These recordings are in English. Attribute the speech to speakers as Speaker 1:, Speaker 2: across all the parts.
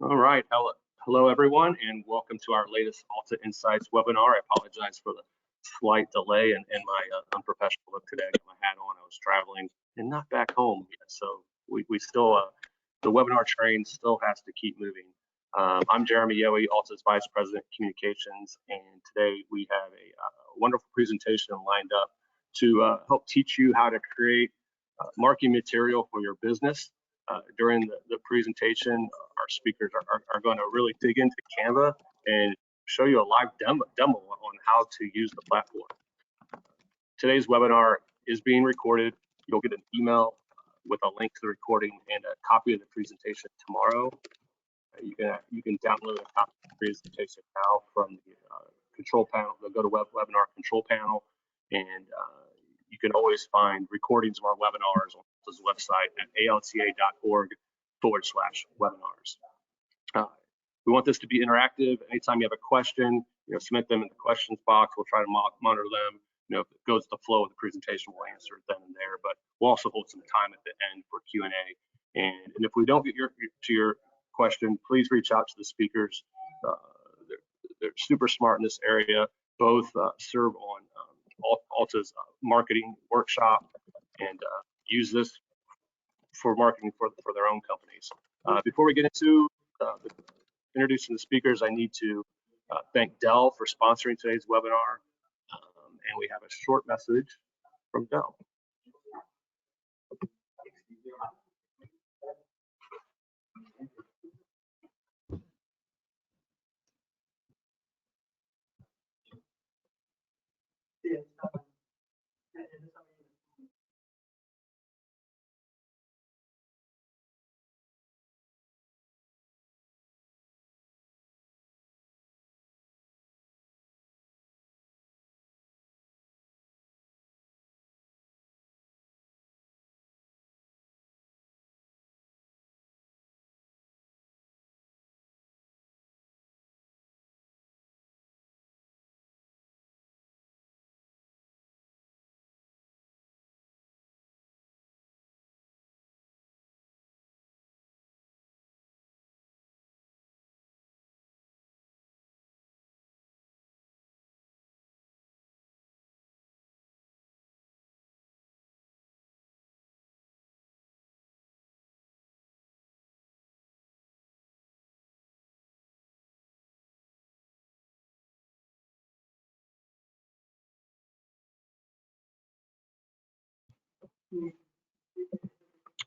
Speaker 1: All right, hello everyone, and welcome to our latest ALTA Insights webinar. I apologize for the slight delay and my unprofessional look today. I got my hat on, I was traveling and not back home yet, so we still, the webinar train still has to keep moving. I'm Jeremy Yohe, ALTA's Vice President of Communications, and today we have a wonderful presentation lined up to help teach you how to create marketing material for your business. During the presentation, our speakers are going to really dig into Canva and show you a live demo on how to use the platform. Today's webinar is being recorded. You'll get an email with a link to the recording and a copy of the presentation tomorrow. You can download a copy of the presentation now from the control panel, the GoToWebinar control panel, and you can always find recordings of our webinars on ALTA's website at alta.org/webinars. We want this to be interactive. Anytime you have a question, submit them in the questions box. We'll try to monitor them. If it goes to the flow of the presentation, we'll answer it then and there. But we'll also hold some time at the end for Q&A. And if we don't get to your question, please reach out to the speakers. They're super smart in this area. Both serve on ALTA's marketing workshop and use this for marketing for their own companies. Before we get into introducing the speakers, I need to thank Dell for sponsoring today's webinar, and we have a short message from Dell.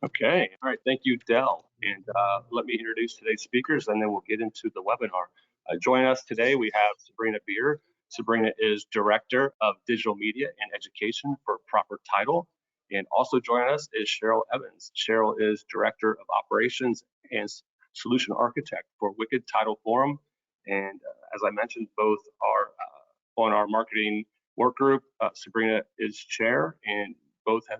Speaker 1: Okay, all right, thank you, Dell. And let me introduce today's speakers, and then we'll get into the webinar. Joining us today, we have Sabrina Beer. Sabrina is Director of Digital Media and Education for Proper Title. And also joining us is Cheryl Evans. Cheryl is Director of Operations and Solution Architect for Wicked Title Forum. And as I mentioned, both are on our marketing work group. Sabrina is Chair, and both have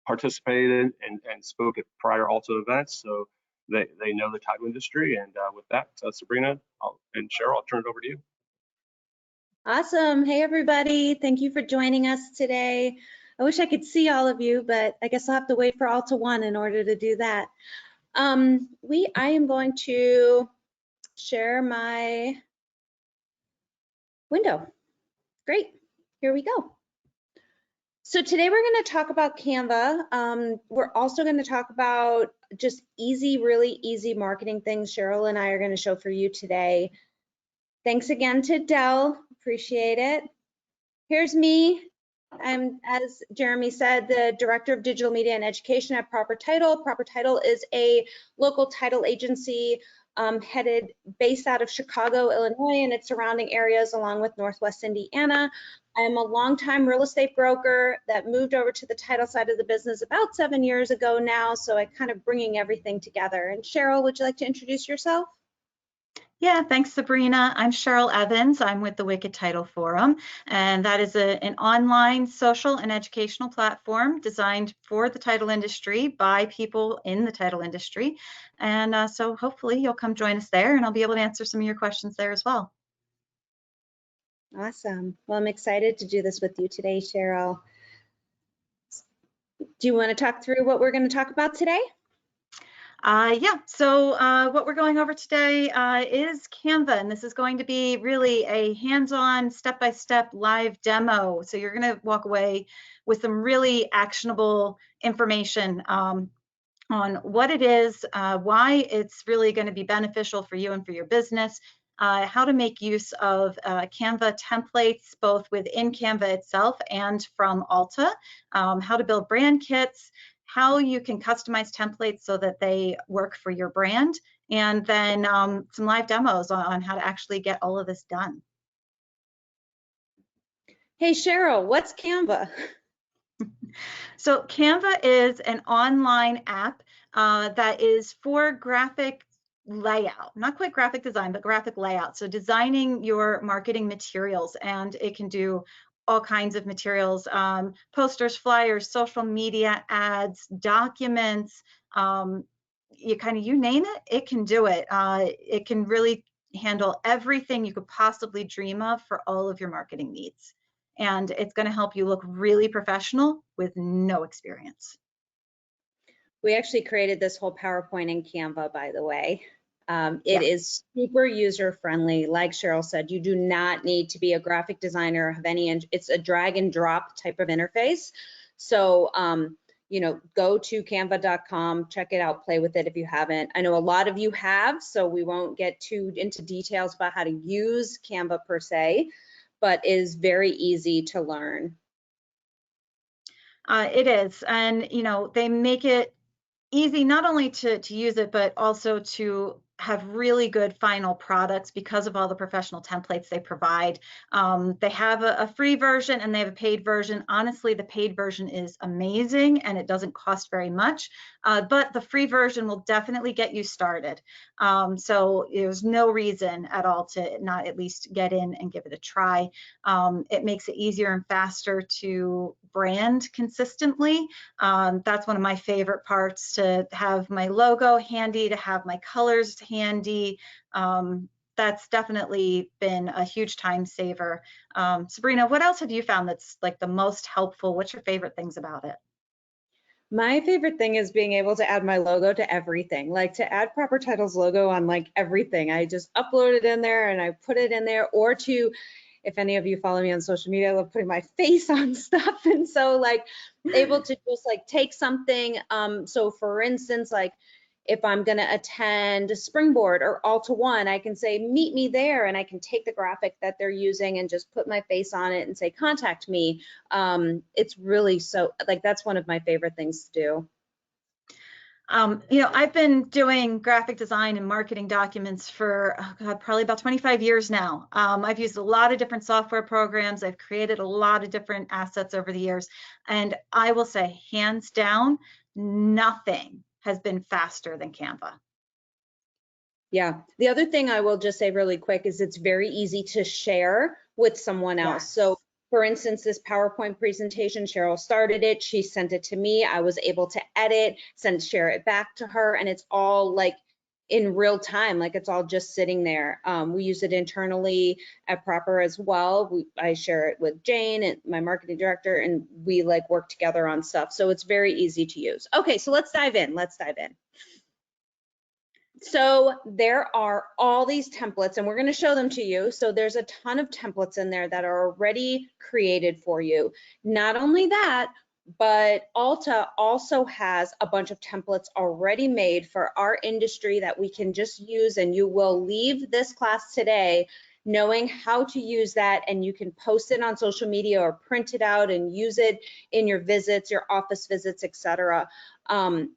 Speaker 1: participated and spoke at prior ALTA events, so they know the title industry. And with that, Sabrina and Cheryl, I'll turn it over to you.
Speaker 2: Awesome. Hey, everybody. Thank you for joining us today. I wish I could see all of you, but I guess I'll have to wait for ALTA 1 in order to do that. I am going to share my window. Great. Here we go. So today we're going to talk about Canva. We're also going to talk about just really easy marketing things Cheryl and I are going to show for you today. Thanks again to Dell. Appreciate it. Here's me. I'm, as Jeremy said, the Director of Digital Media and Education at Proper Title. Proper Title is a local title agency based out of Chicago, Illinois, and its surrounding areas, along with Northwest Indiana. I'm a longtime real estate broker that moved over to the title side of the business about 7 years ago now, so I'm kind of bringing everything together. And Cheryl, would you like to introduce yourself?
Speaker 3: Yeah, thanks, Sabrina. I'm Cheryl Evans. I'm with the Wicked Title Forum, and that is an online social and educational platform designed for the title industry by people in the title industry. And so hopefully you'll come join us there, and I'll be able to answer some of your questions there as well.
Speaker 2: Awesome. Well, I'm excited to do this with you today, Cheryl. Do you want to talk through what we're going to talk about today?
Speaker 3: What we're going over today is Canva, and this is going to be really a hands-on, step-by-step live demo. So you're going to walk away with some really actionable information on what it is, why it's really going to be beneficial for you and for your business, how to make use of Canva templates, both within Canva itself and from ALTA, how to build brand kits, how you can customize templates so that they work for your brand, and then some live demos on how to actually get all of this done.
Speaker 2: Hey, Cheryl, what's Canva?
Speaker 3: So Canva is an online app that is for graphic layout, not quite graphic design, but graphic layout. So designing your marketing materials, and it can do all kinds of materials, posters, flyers, social media ads, documents, you name it, it can do it. It can really handle everything you could possibly dream of for all of your marketing needs. And it's going to help you look really professional with no experience.
Speaker 2: We actually created this whole PowerPoint in Canva, by the way. It is super user friendly. Like Cheryl said, you do not need to be a graphic designer, have any, it's a drag and drop type of interface. So, go to canva.com, check it out, play with it if you haven't. I know a lot of you have, so we won't get too into details about how to use Canva per se, but it is very easy to learn.
Speaker 3: It is, and they make it easy not only to use it, but also to have really good final products because of all the professional templates they provide. They have a free version and they have a paid version. Honestly, the paid version is amazing and it doesn't cost very much, but the free version will definitely get you started. So there's no reason at all to not at least get in and give it a try. It makes it easier and faster to brand consistently. That's one of my favorite parts, to have my logo handy, to have my colors handy. That's definitely been a huge time saver. Sabrina, what else have you found that's like the most helpful? What's your favorite things about it?
Speaker 2: My favorite thing is being able to add my logo to everything, like to add Proper Titles logo on like everything. I just upload it in there and I put it in there, or to, if any of you follow me on social media, I love putting my face on stuff. And so like able to just like take something. So for instance, like if I'm going to attend Springboard or ALTA 1, I can say, meet me there. And I can take the graphic that they're using and just put my face on it and say, contact me. It's really so, like, that's one of my favorite things to do.
Speaker 3: I've been doing graphic design and marketing documents for, probably about 25 years now. I've used a lot of different software programs. I've created a lot of different assets over the years. And I will say, hands down, nothing has been faster than Canva.
Speaker 2: Yeah. The other thing I will just say really quick is it's very easy to share with someone else.
Speaker 3: Yes.
Speaker 2: So for instance, this PowerPoint presentation, Cheryl started it, she sent it to me, I was able to edit, share it back to her, and it's all like in real time, like it's all just sitting there. We use it internally at Proper as well. I share it with Jane, and my marketing director, and we like work together on stuff. So it's very easy to use. Okay, so let's dive in. So there are all these templates, and we're going to show them to you. So there's a ton of templates in there that are already created for you. Not only that, but ALTA also has a bunch of templates already made for our industry that we can just use, and you will leave this class today knowing how to use that, and you can post it on social media or print it out and use it in your visits, your office visits, etc.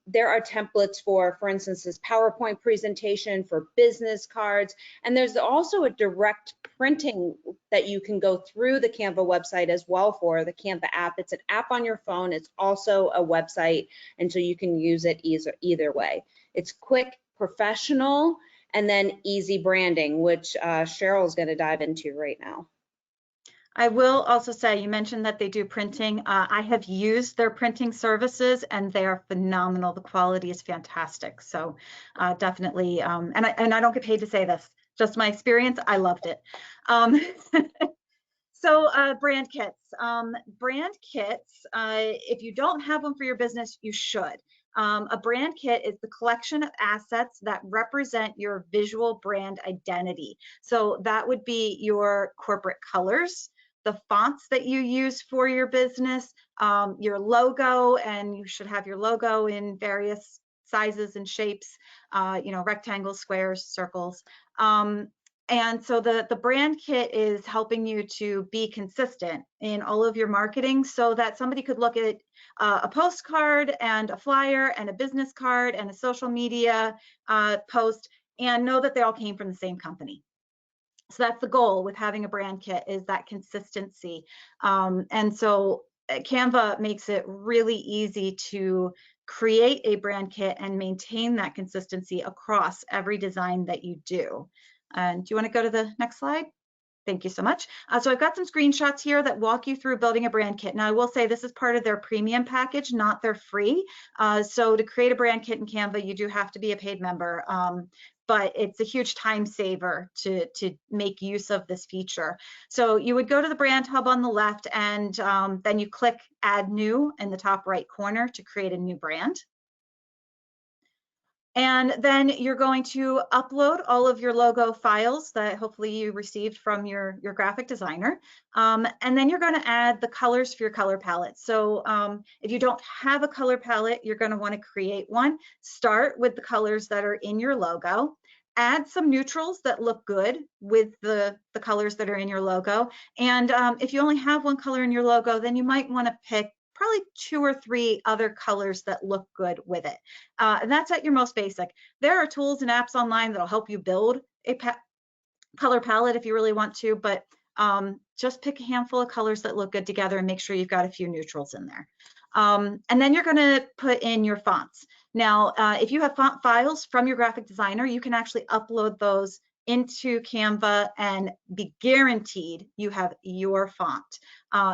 Speaker 2: There are templates for instance, this PowerPoint presentation, for business cards, and there's also a direct printing that you can go through the Canva website as well for the Canva app. It's an app on your phone. It's also a website, and so you can use it either way. It's quick, professional, and then easy branding, which Cheryl is going to dive into right now.
Speaker 3: I will also say, you mentioned that they do printing. I have used their printing services and they are phenomenal. The quality is fantastic. So definitely, and I don't get paid to say this, just my experience, I loved it. So brand kits. Brand kits, if you don't have one for your business, you should. A brand kit is the collection of assets that represent your visual brand identity. So that would be your corporate colors, the fonts that you use for your business, your logo, and you should have your logo in various sizes and shapes, rectangles, squares, circles. And so the brand kit is helping you to be consistent in all of your marketing so that somebody could look at a postcard and a flyer and a business card and a social media post and know that they all came from the same company. So that's the goal with having a brand kit, is that consistency. And so Canva makes it really easy to create a brand kit and maintain that consistency across every design that you do. And do you want to go to the next slide? Thank you so much. So I've got some screenshots here that walk you through building a brand kit. Now I will say this is part of their premium package, not their free. So to create a brand kit in Canva, you do have to be a paid member. But it's a huge time saver to make use of this feature. So you would go to the brand hub on the left, and then you click add new in the top right corner to create a new brand. And then you're going to upload all of your logo files that hopefully you received from your graphic designer. And then you're going to add the colors for your color palette. So if you don't have a color palette, you're going to want to create one. Start with the colors that are in your logo. Add some neutrals that look good with the colors that are in your logo. And if you only have one color in your logo, then you might want to pick probably 2 or 3 other colors that look good with it. And that's at your most basic. There are tools and apps online that'll help you build a color palette if you really want to, but just pick a handful of colors that look good together and make sure you've got a few neutrals in there. And then you're gonna put in your fonts. Now, if you have font files from your graphic designer, you can actually upload those into Canva and be guaranteed you have your font.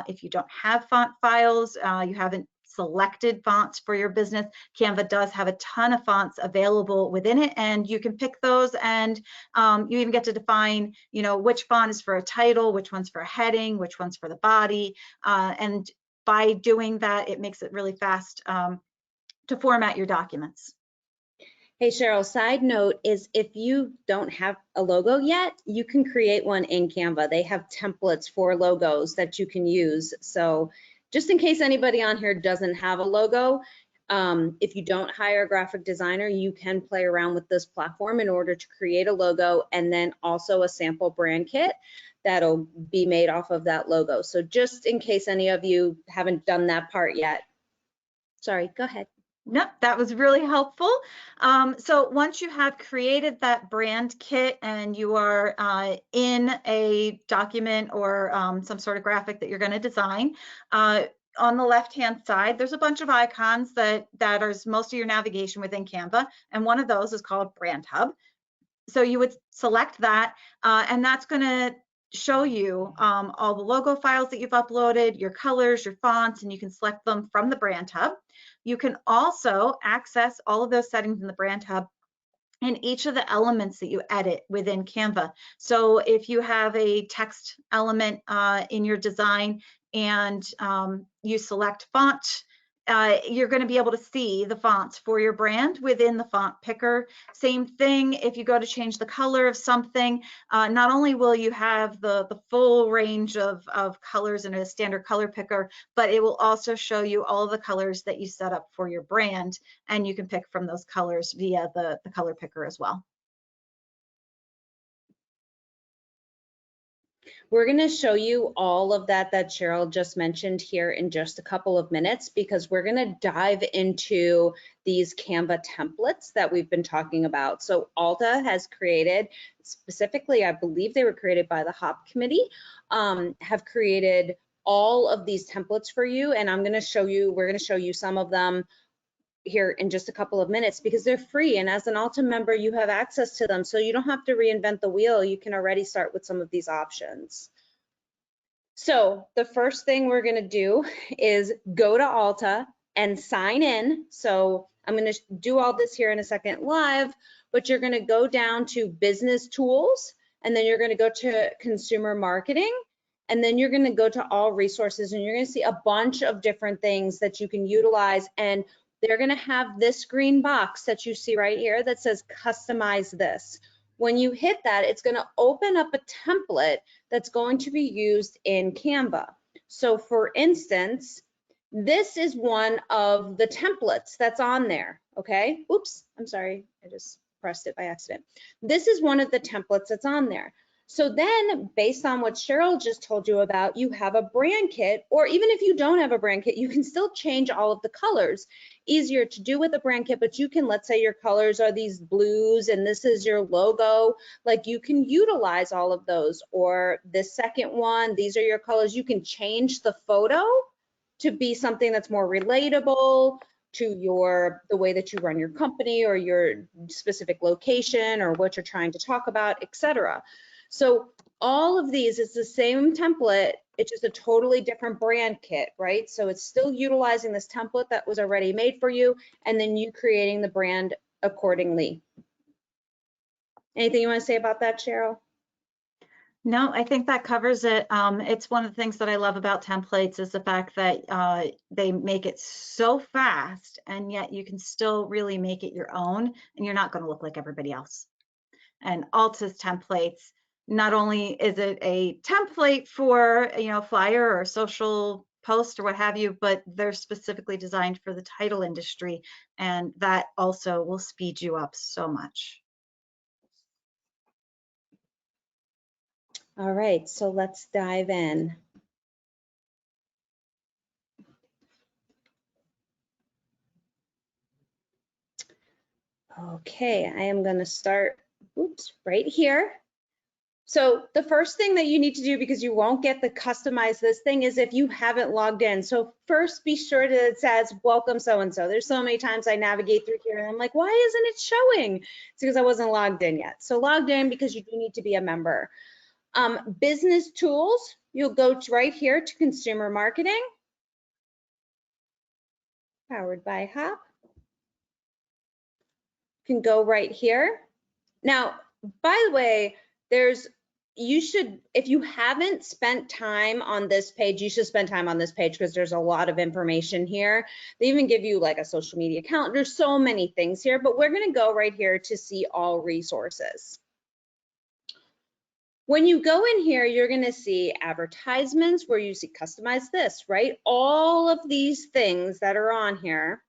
Speaker 3: If you don't have font files, you haven't selected fonts for your business, Canva does have a ton of fonts available within it, and you can pick those, and you even get to define, which font is for a title, which one's for a heading, which one's for the body, and by doing that, it makes it really fast to format your documents.
Speaker 2: Hey, Cheryl, side note is if you don't have a logo yet, you can create one in Canva. They have templates for logos that you can use. So just in case anybody on here doesn't have a logo, if you don't hire a graphic designer, you can play around with this platform in order to create a logo and then also a sample brand kit that'll be made off of that logo. So just in case any of you haven't done that part yet. Sorry, go ahead.
Speaker 3: Nope, that was really helpful. So once you have created that brand kit and you are in a document or some sort of graphic that you're going to design, on the left-hand side, there's a bunch of icons that is most of your navigation within Canva, and one of those is called Brand Hub. So you would select that, and that's going to show you all the logo files that you've uploaded, your colors, your fonts, and you can select them from the Brand Hub. You can also access all of those settings in the Brand Hub in each of the elements that you edit within Canva. So if you have a text element in your design and you select font, you're going to be able to see the fonts for your brand within the font picker. Same thing if you go to change the color of something, not only will you have the full range of colors in a standard color picker, but it will also show you all of the colors that you set up for your brand, and you can pick from those colors via the color picker as well.
Speaker 2: We're going to show you all of that Cheryl just mentioned here in just a couple of minutes, because we're going to dive into these Canva templates that we've been talking about. So ALTA has created, specifically, I believe they were created by the HOP committee, have created all of these templates for you. And we're going to show you some of them here in just a couple of minutes because they're free, and as an ALTA member you have access to them, so you don't have to reinvent the wheel. You can already start with some of these options. So the first thing we're going to do is go to ALTA and sign in. So I'm going to do all this here in a second live, but you're going to go down to business tools, and then you're going to go to consumer marketing, and then you're going to go to all resources, and you're going to see a bunch of different things that you can utilize. And they're going to have this green box that you see right here that says customize this. When you hit that, it's going to open up a template that's going to be used in Canva. So for instance, this is one of the templates that's on there, okay? Oops, I'm sorry, I just pressed it by accident. This is one of the templates that's on there. So then, based on what Cheryl just told you about, you have a brand kit, or even if you don't have a brand kit, you can still change all of the colors. Easier to do with a brand kit, but you can, let's say your colors are these blues and this is your logo, like you can utilize all of those. Or this second one, these are your colors. You can change the photo to be something that's more relatable to the way that you run your company or your specific location or what you're trying to talk about, etc. So all of these is the same template, it's just a totally different brand kit, right? So it's still utilizing this template that was already made for you, and then you creating the brand accordingly. Anything you want to say about that, Cheryl?
Speaker 3: No, I think that covers it. It's one of the things that I love about templates is the fact that they make it so fast, and yet you can still really make it your own, and you're not going to look like everybody else. And ALTA's templates, not only is it a template for, flyer or social post or what have you, but they're specifically designed for the title industry, and that also will speed you up so much.
Speaker 2: All right, so let's dive in. Okay, I am going to start, right here. So the first thing that you need to do, because you won't get the customize this thing, is if you haven't logged in. So first be sure that it says welcome so-and-so. There's so many times I navigate through here and I'm like, why isn't it showing? It's because I wasn't logged in yet. So logged in because you do need to be a member. Business tools, you'll go to right here to consumer marketing, powered by Hop. You can go right here. Now, by the way, if you haven't spent time on this page, you should spend time on this page because there's a lot of information here. They even give you like a social media account. There's so many things here, but we're going to go right here to see all resources. When you go in here, you're going to see advertisements where you see customize this, right? All of these things that are on here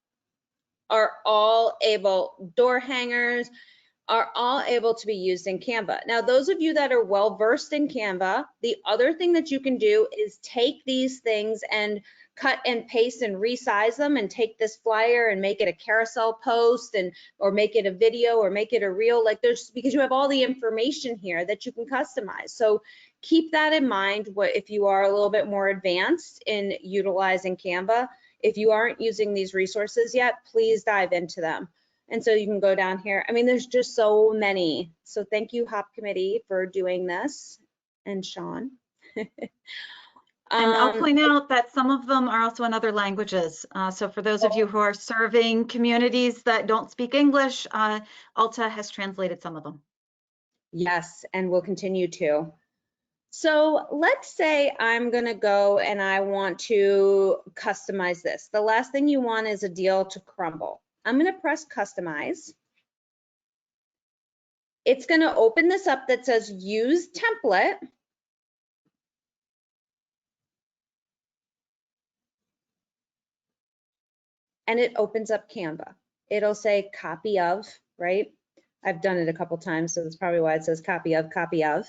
Speaker 2: are all able, door hangers, are all able to be used in Canva. Now, those of you that are well versed in Canva, the other thing that you can do is take these things and cut and paste and resize them and take this flyer and make it a carousel post or make it a video or make it a reel, because you have all the information here that you can customize. So keep that in mind if you are a little bit more advanced in utilizing Canva. If you aren't using these resources yet, please dive into them. And so you can go down here. I mean, there's just so many. So thank you, HOP Committee, for doing this, and Sean.
Speaker 3: And I'll point out that some of them are also in other languages. So for those of you who are serving communities that don't speak English, ALTA has translated some of them.
Speaker 2: Yes, and we'll continue to. So let's say I'm going to go and I want to customize this. The last thing you want is a deal to crumble. I'm going to press customize. It's going to open this up that says use template. And it opens up Canva. It'll say copy of, right? I've done it a couple times, so that's probably why it says copy of, copy of.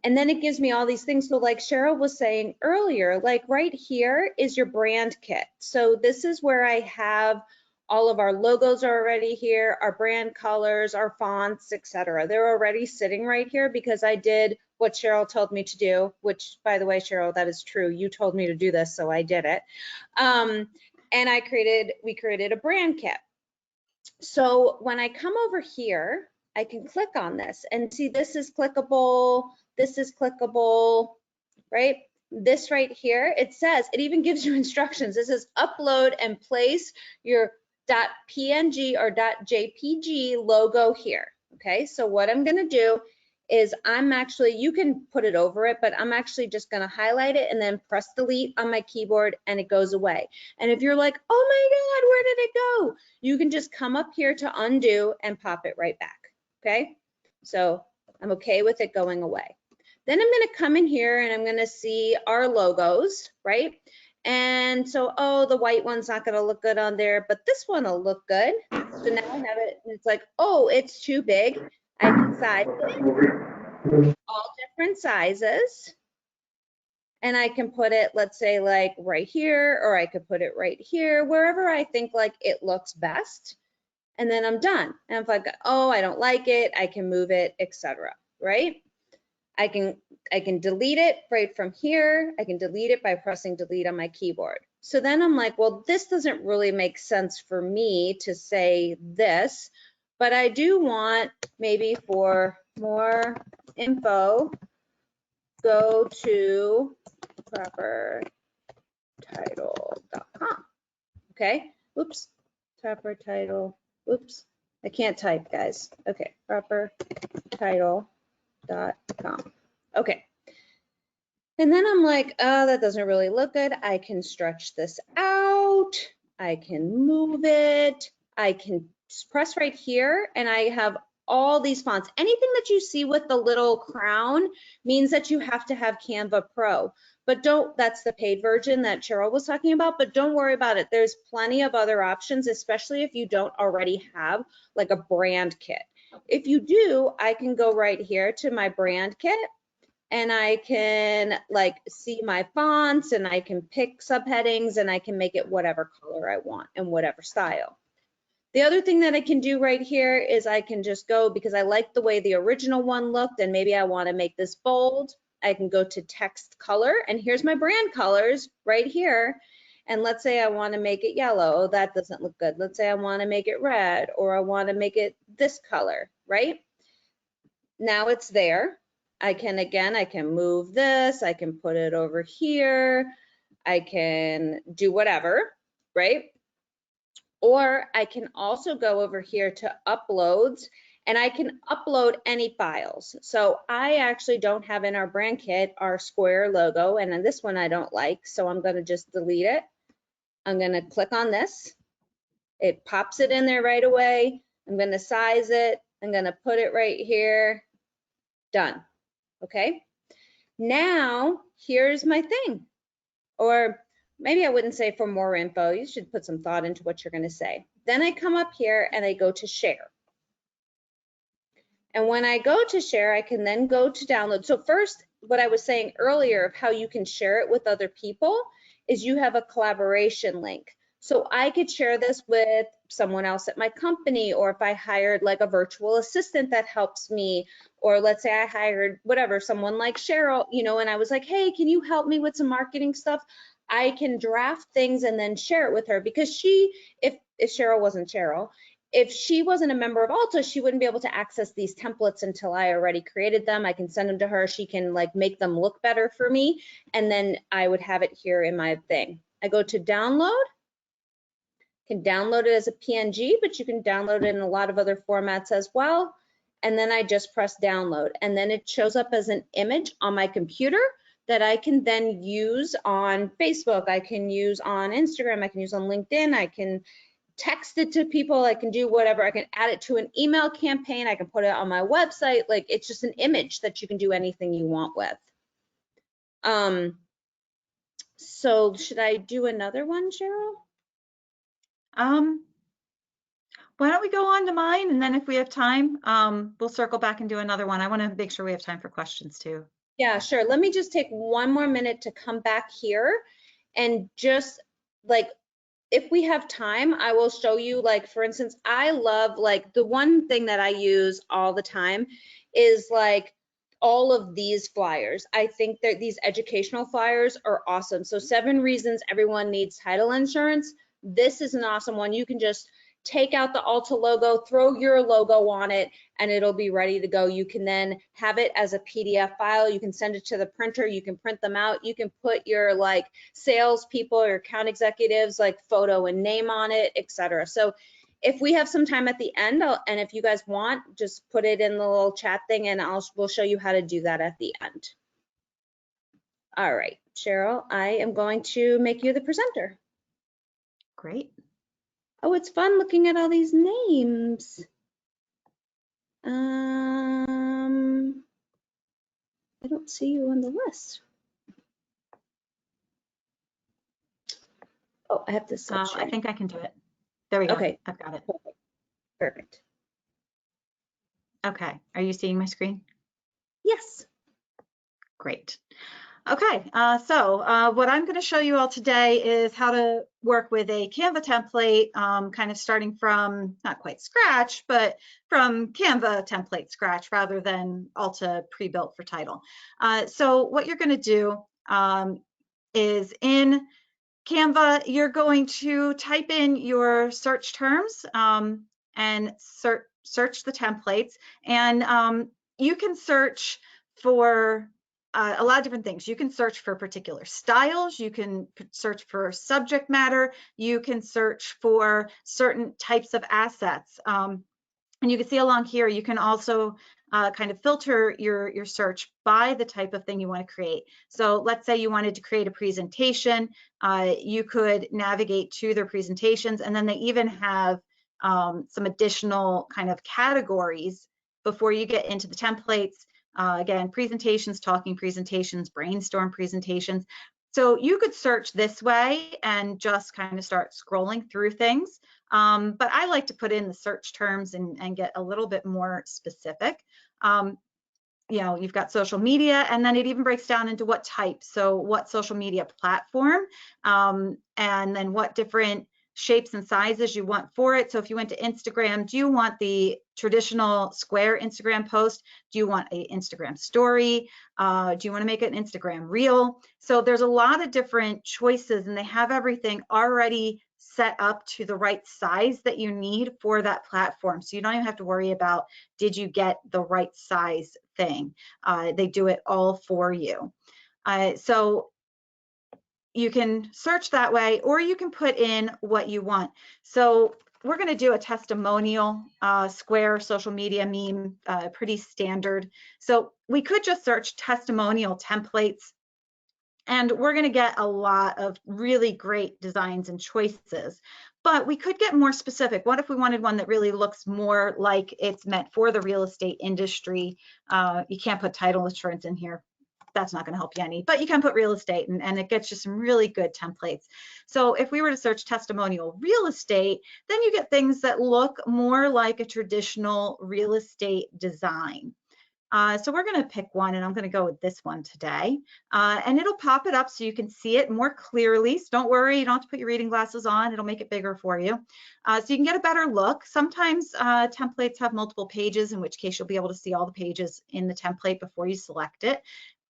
Speaker 2: And then it gives me all these things. So like Cheryl was saying earlier, like right here is your brand kit. So this is where I have all of our logos are already here, our brand colors, our fonts, etc. They're already sitting right here because I did what Cheryl told me to do, which by the way, Cheryl, that is true. You told me to do this, so I did it. And we created a brand kit. So when I come over here, I can click on this and see this is clickable, right? This right here, it says, it even gives you instructions. It says upload and place your .png or .jpg logo here. Okay, so what I'm gonna do is you can put it over it, but I'm actually just gonna highlight it and then press delete on my keyboard and it goes away. And if you're like, oh my God, where did it go? You can just come up here to undo and pop it right back, okay? So I'm okay with it going away. Then I'm gonna come in here and I'm gonna see our logos, right? And so, oh, the white one's not gonna look good on there, but this one will look good. So now I have it, and it's like, oh, it's too big. I can size it, all different sizes. And I can put it, let's say like right here, or I could put it right here, wherever I think like it looks best. And then I'm done. And if I go, oh, I don't like it, I can move it, etc. Right? I can delete it right from here. I can delete it by pressing delete on my keyboard. So then I'm like, well, this doesn't really make sense for me to say this, but I do want maybe for more info, go to propertitle.com. Okay, oops, propertitle, oops, I can't type, guys. Okay, propertitle.com. Okay. And then I'm like, oh, that doesn't really look good. I can stretch this out. I can move it. I can press right here and I have all these fonts. Anything that you see with the little crown means that you have to have Canva Pro. But that's the paid version that Cheryl was talking about, but don't worry about it. There's plenty of other options, especially if you don't already have like a brand kit. If you do, I can go right here to my brand kit and I can like see my fonts and I can pick subheadings and I can make it whatever color I want and whatever style. The other thing that I can do right here is I can just go, because I like the way the original one looked and maybe I want to make this bold, I can go to text color and here's my brand colors right here. And let's say I want to make it yellow. Oh, that doesn't look good. Let's say I want to make it red, or I want to make it this color, right? Now it's there. I can move this. I can put it over here. I can do whatever, right? Or I can also go over here to uploads and I can upload any files. So I actually don't have in our brand kit our square logo, and then this one I don't like, so I'm going to just delete it. I'm going to click on this. It pops it in there right away. I'm going to size it. I'm going to put it right here. Done. Okay. Now here's my thing. Or maybe I wouldn't say for more info. You should put some thought into what you're going to say. Then I come up here and I go to share. And when I go to share, I can then go to download. So first, what I was saying earlier of how you can share it with other people is you have a collaboration link. So I could share this with someone else at my company, or if I hired like a virtual assistant that helps me, or let's say I hired whatever, someone like Cheryl, you know, and I was like, hey, can you help me with some marketing stuff? I can draft things and then share it with her, because if Cheryl wasn't Cheryl, if she wasn't a member of ALTA, she wouldn't be able to access these templates until I already created them. I can send them to her. She can like make them look better for me. And then I would have it here in my thing. I go to download. Can download it as a PNG, but you can download it in a lot of other formats as well. And then I just press download, and then it shows up as an image on my computer that I can then use on Facebook. I can use on Instagram. I can use on LinkedIn. I can text it to people. I can do whatever. I can add it to an email campaign. I can put it on my website. Like, it's just an image that you can do anything you want with. So should I do another one, Cheryl?
Speaker 3: Why don't we go on to mine, and then if we have time, we'll circle back and do another one. I want to make sure we have time for questions too.
Speaker 2: Yeah, sure. Let me just take one more minute to come back here and just like, if we have time, I will show you, like, for instance, I love, like, the one thing that I use all the time is like all of these flyers. I think that these educational flyers are awesome. So 7 reasons everyone needs title insurance. This is an awesome one. You can just take out the ALTA logo, throw your logo on it, and it'll be ready to go. You can then have it as a PDF file. You can send it to the printer. You can print them out. You can put your like sales people or account executives like photo and name on it, etc. So if we have some time at the end, and if you guys want, just put it in the little chat thing and we'll show you how to do that at the end. All right, Cheryl, I am going to make you the presenter.
Speaker 3: Great.
Speaker 2: Oh, it's fun looking at all these names. I don't see you on the list. Oh, I have to stop
Speaker 3: I
Speaker 2: sharing.
Speaker 3: think I can do it. There we go.
Speaker 2: Okay.
Speaker 3: I've got it.
Speaker 2: Perfect.
Speaker 3: Okay. Are you seeing my screen?
Speaker 2: Yes.
Speaker 3: Great. Okay, so what I'm going to show you all today is how to work with a Canva template, kind of starting from not quite scratch, but from Canva template scratch rather than ALTA pre-built for title. So what you're going to do is in Canva, you're going to type in your search terms and search the templates, and you can search for a lot of different things. You can search for particular styles, you can search for subject matter, you can search for certain types of assets. And you can see along here, you can also kind of filter your search by the type of thing you want to create. So let's say you wanted to create a presentation, you could navigate to their presentations, and then they even have some additional kind of categories before you get into the templates. Again, presentations, talking presentations, brainstorm presentations. So you could search this way and just kind of start scrolling through things. But I like to put in the search terms and get a little bit more specific. You know, you've got social media, and then it even breaks down into what type. So what social media platform, and then what different shapes and sizes you want for it. So if you went to Instagram, do you want the traditional square Instagram post? Do you want an Instagram story? Do you want to make an Instagram reel? So there's a lot of different choices, and they have everything already set up to the right size that you need for that platform. So you don't even have to worry about, did you get the right size thing? They do it all for you. So you can search that way, or you can put in what you want. So we're going to do a testimonial square social media meme, pretty standard. So we could just search testimonial templates, and we're going to get a lot of really great designs and choices. But we could get more specific. What if we wanted one that really looks more like it's meant for the real estate industry? You can't put title insurance in here. That's not going to help you any, but you can put real estate, and it gets you some really good templates. So if we were to search testimonial real estate, then you get things that look more like a traditional real estate design. So we're going to pick one, and I'm going to go with this one today. And it'll pop it up so you can see it more clearly. So don't worry, you don't have to put your reading glasses on. It'll make it bigger for you. So you can get a better look. Sometimes templates have multiple pages, in which case you'll be able to see all the pages in the template before you select it.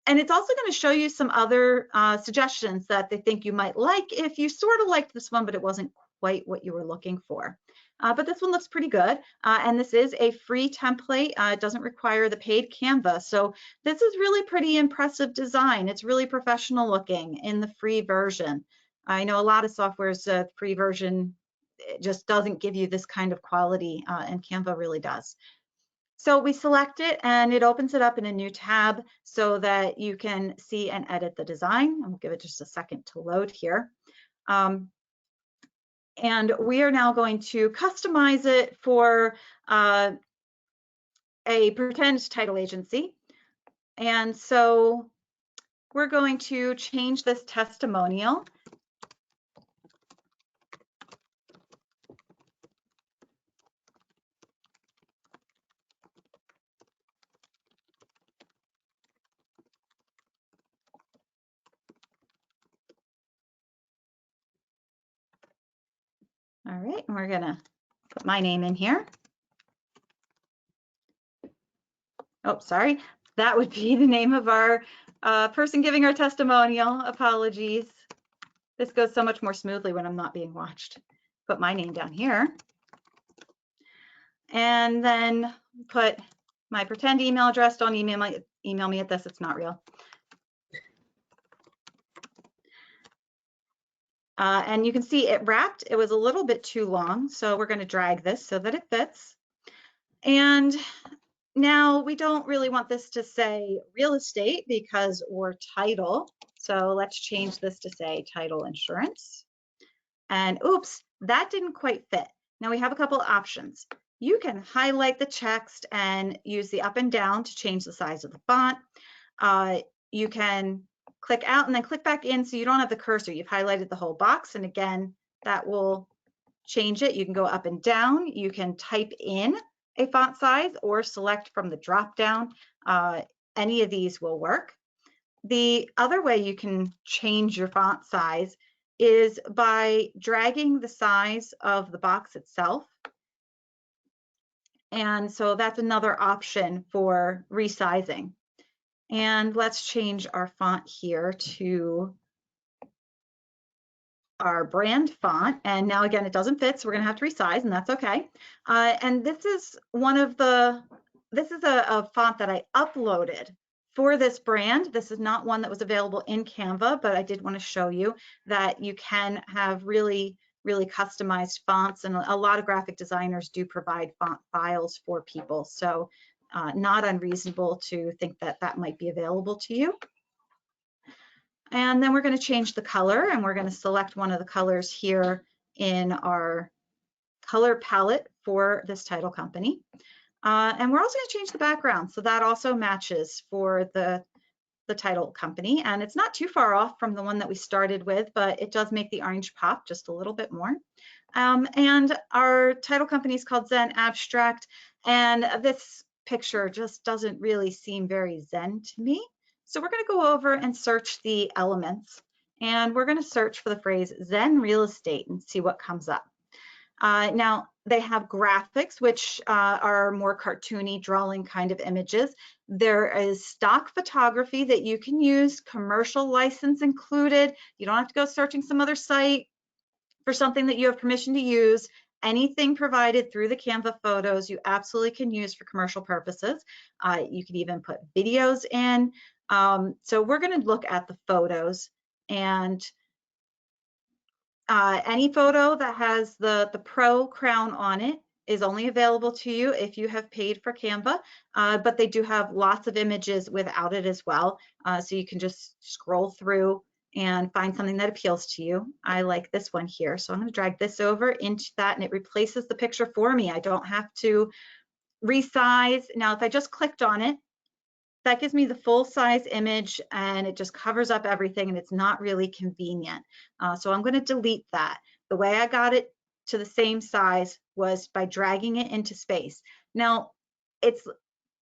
Speaker 3: And it's also going to show you some other suggestions that they think you might like if you sort of liked this one, but it wasn't quite what you were looking for. But this one looks pretty good. And this is a free template. It doesn't require the paid Canva. So this is really pretty impressive design. It's really professional looking in the free version. I know a lot of software's free version, it just doesn't give you this kind of quality, and Canva really does. So we select it, and it opens it up in a new tab so that you can see and edit the design. I'll give it just a second to load here. And we are now going to customize it for a pretend title agency. And so we're going to change this testimonial. All right, and we're gonna put my name in here. Oh, sorry. That would be the name of our person giving our testimonial. Apologies. This goes so much more smoothly when I'm not being watched. Put my name down here. And then put my pretend email address. Don't email me at this, it's not real. And you can see it wrapped. It was a little bit too long, so we're going to drag this so that it fits. And now we don't really want this to say real estate because or title. So let's change this to say title insurance. And oops, that didn't quite fit. Now we have a couple options. You can highlight the text and use the up and down to change the size of the font. You can click out and then click back in so you don't have the cursor. You've highlighted the whole box, and again, that will change it. You can go up and down. You can type in a font size or select from the drop down. Any of these will work. The other way you can change your font size is by dragging the size of the box itself. And so that's another option for resizing. And let's change our font here to our brand font. And now again, it doesn't fit, so we're gonna have to resize, and that's okay. And this is a font that I uploaded for this brand. This is not one that was available in Canva, but I did want to show you that you can have really customized fonts, and a lot of graphic designers do provide font files for people. So not unreasonable to think that that might be available to you. And then we're going to change the color, and we're going to select one of the colors here in our color palette for this title company. And we're also going to change the background, so that also matches for the title company. And it's not too far off from the one that we started with, but it does make the orange pop just a little bit more. And our title company is called Zen Abstract, and this picture just doesn't really seem very Zen to me. So we're going to go over and search the elements, and we're going to search for the phrase Zen real estate and see what comes up. Now they have graphics, which are more cartoony, drawing kind of images. There is stock photography that you can use, commercial license included. You don't have to go searching some other site for something that you have permission to use. Anything provided through the Canva photos, you absolutely can use for commercial purposes. You can even put videos in. So we're going to look at the photos, and any photo that has the Pro crown on it is only available to you if you have paid for Canva, but they do have lots of images without it as well. So you can just scroll through and find something that appeals to you. I like this one here, so I'm going to drag this over into that, and it replaces the picture for me. I don't have to resize. Now, if I just clicked on it, that gives me the full size image, and it just covers up everything, and it's not really convenient. So I'm going to delete that. The way I got it to the same size was by dragging it into space. Now it's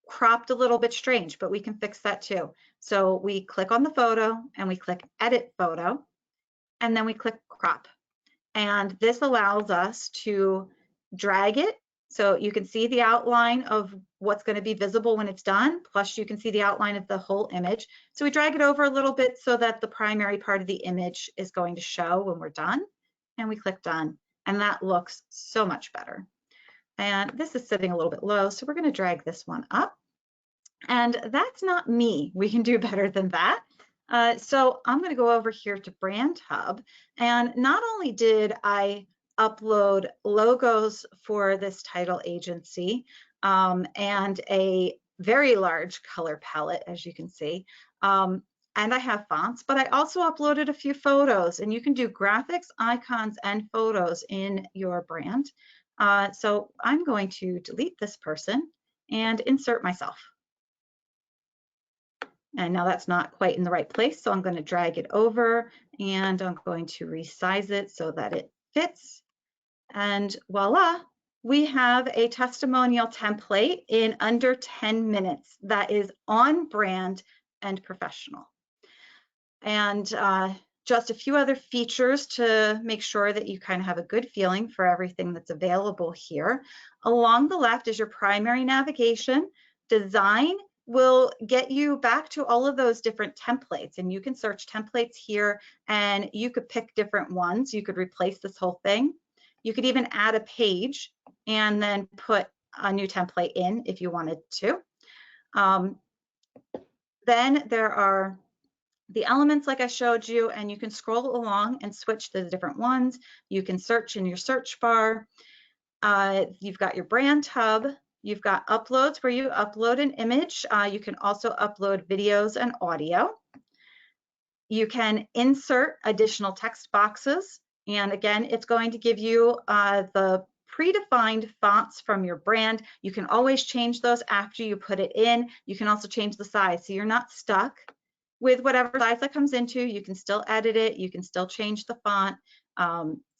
Speaker 3: cropped a little bit strange, but we can fix that too. So we click on the photo and we click edit photo, and then we click crop. And this allows us to drag it so you can see the outline of what's going to be visible when it's done, plus you can see the outline of the whole image. So we drag it over a little bit so that the primary part of the image is going to show when we're done, and we click done, and that looks so much better. And this is sitting a little bit low, so we're going to drag this one up. And that's not me. We can do better than that. So I'm going to go over here to Brand Hub, and not only did I upload logos for this title agency and a very large color palette, as you can see, and I have fonts, but I also uploaded a few photos, and you can do graphics, icons, and photos in your brand. So I'm going to delete this person and insert myself. And now that's not quite in the right place, so I'm going to drag it over, and I'm going to resize it so that it fits. And voila, we have a testimonial template in under 10 minutes that is on brand and professional. And just a few other features to make sure that you kind of have a good feeling for everything that's available here. Along the left is your primary navigation. Design will get you back to all of those different templates, and you can search templates here, and you could pick different ones. You could replace this whole thing. You could even add a page and then put a new template in if you wanted to. Then there are the elements like I showed you, and you can scroll along and switch to the different ones. You can search in your search bar. You've got your brand hub. You've got uploads where you upload an image. You can also upload videos and audio. You can insert additional text boxes. And again, it's going to give you the predefined fonts from your brand. You can always change those after you put it in. You can also change the size, so you're not stuck with whatever size that comes into. You can still edit it. You can still change the font.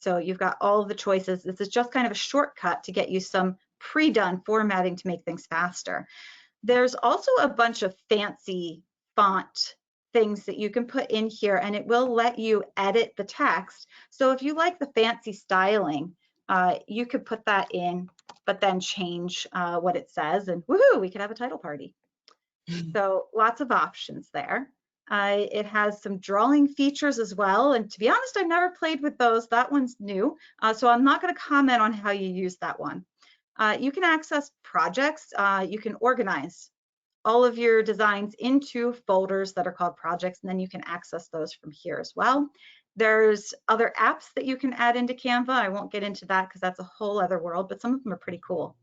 Speaker 3: So you've got all of the choices. This is just kind of a shortcut to get you some pre-done formatting to make things faster. There's also a bunch of fancy font things that you can put in here, and it will let you edit the text. So if you like the fancy styling, you could put that in, but then change what it says, and woohoo, we could have a title party. So lots of options there. It has some drawing features as well, and to be honest, I've never played with those. That one's new, so I'm not going to comment on how you use that one. You can access projects. You can organize all of your designs into folders that are called projects, and then you can access those from here as well. There's other apps that you can add into Canva. I won't get into that because that's a whole other world, but some of them are pretty cool.